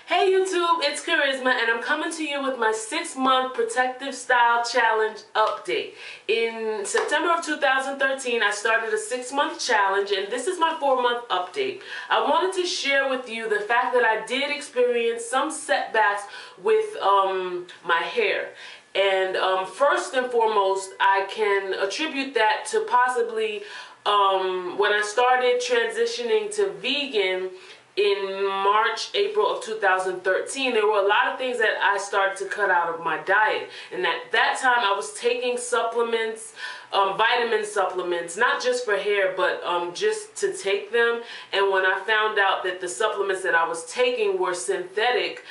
Hey YouTube, it's Charisma and I'm coming to you with my 6-month Protective Style Challenge update. In September of 2013, I started a 6-month challenge and this is my 4-month update. I wanted to share with you the fact that I did experience some setbacks with my hair. And first and foremost, I can attribute that to possibly when I started transitioning to vegan in March, April of 2013, there were a lot of things that I started to cut out of my diet. And at that time, I was taking supplements, vitamin supplements, not just for hair, but just to take them. And when I found out that the supplements that I was taking were synthetic,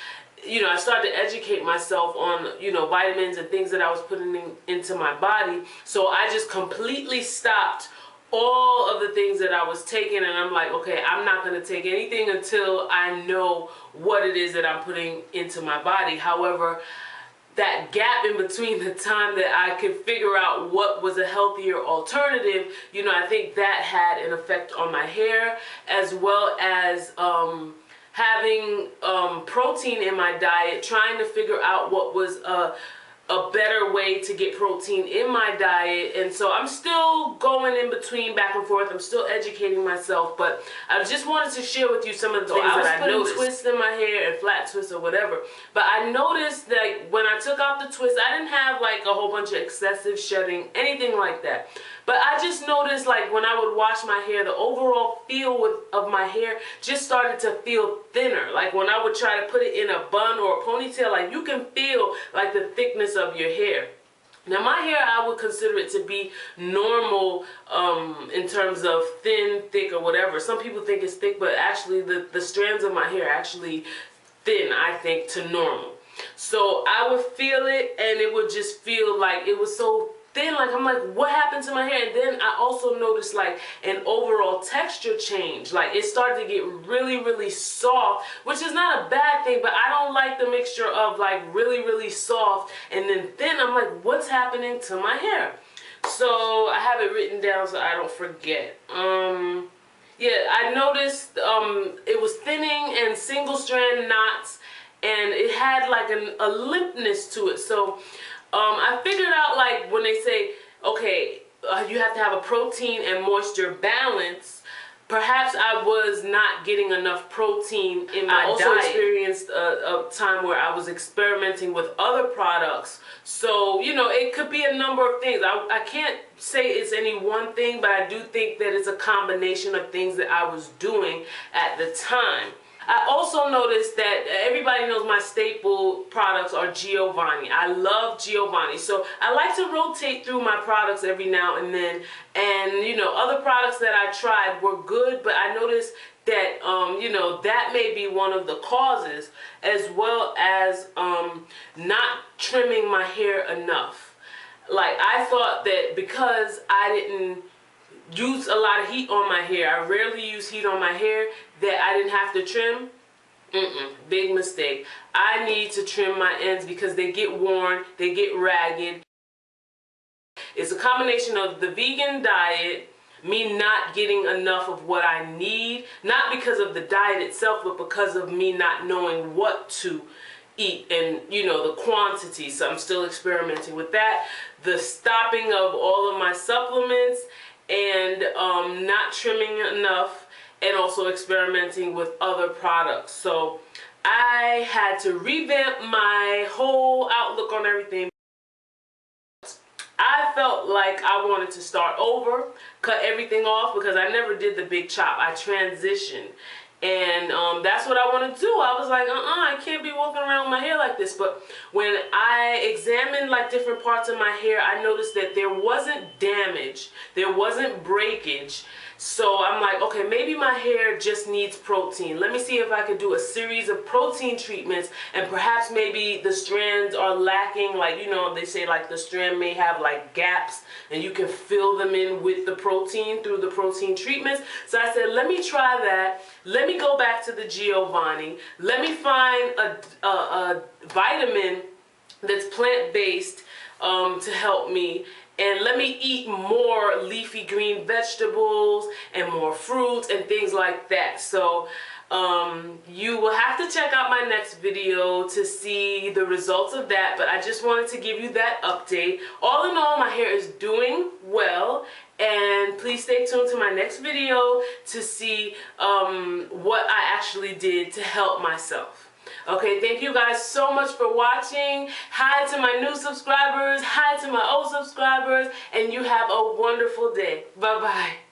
I started to educate myself on, vitamins and things that I was putting into my body. So I just completely stopped all of the things that I was taking, and I'm like, okay, I'm not going to take anything until I know what it is that I'm putting into my body. However, that gap in between the time that I could figure out what was a healthier alternative, I think that had an effect on my hair, as well as having protein in my diet, trying to figure out what was a better way to get protein in my diet. And so I'm still going in between, back and forth. I'm still educating myself, but I just wanted to share with you some of the things that I noticed. Twists in my hair and flat twists or whatever, but I noticed that when I took out the twist, I didn't have like a whole bunch of excessive shedding, anything like that. But I just noticed, like, when I would wash my hair, the overall feel of my hair just started to feel thinner. Like when I would try to put it in a bun or a ponytail, like you can feel like the thickness of your hair. Now my hair, I would consider it to be normal in terms of thin, thick, or whatever. Some people think it's thick, but actually the strands of my hair are actually thin, I think, to normal. So I would feel it and it would just feel like it was so thin. Like, I'm like, what happened to my hair? And then I also noticed like an overall texture change. Like it started to get really, really soft, which is not a bad thing, but I don't like the mixture of like really, really soft and then thin. I'm like, what's happening to my hair? So I have it written down so I don't forget. Yeah, I noticed it was thinning and single strand knots, and it had like a limpness to it. So I figured out, like, when they say, okay, you have to have a protein and moisture balance, perhaps I was not getting enough protein in my diet. I also experienced a time where I was experimenting with other products. So, it could be a number of things. I can't say it's any one thing, but I do think that it's a combination of things that I was doing at the time. I also noticed that everybody knows my staple products are Giovanni. I love Giovanni. So I like to rotate through my products every now and then. And, other products that I tried were good, but I noticed that, that may be one of the causes, as well as not trimming my hair enough. Like, I thought that because I didn't use a lot of heat on my hair, I rarely use heat on my hair, that I didn't have to trim. Big mistake. I need to trim my ends because they get worn, they get ragged. It's a combination of the vegan diet, me not getting enough of what I need, not because of the diet itself, but because of me not knowing what to eat and, the quantity. So I'm still experimenting with that. The stopping of all of my supplements, and not trimming enough, and also experimenting with other products. So I had to revamp my whole outlook on everything. I felt like I wanted to start over, cut everything off, because I never did the big chop. I transitioned. And that's what I want to do. I was like, I can't be walking around with my hair like this. But when I examined like different parts of my hair, I noticed that there wasn't damage, there wasn't breakage. So I'm like, okay, maybe my hair just needs protein. Let me see if I could do a series of protein treatments, and perhaps maybe the strands are lacking. Like, they say like the strand may have like gaps, and you can fill them in with the protein through the protein treatments. So I said, let me try that. Let me go back to the Giovanni. Let me find a vitamin that's plant-based to help me. And let me eat more leafy green vegetables and more fruits and things like that. So You will have to check out my next video to see the results of that, but I just wanted to give you that update. All in all, my hair is doing well, and please stay tuned to my next video to see what I actually did to help myself. Okay, thank you guys so much for watching. Hi to my new subscribers, hi to my old subscribers, and you have a wonderful day. Bye-bye.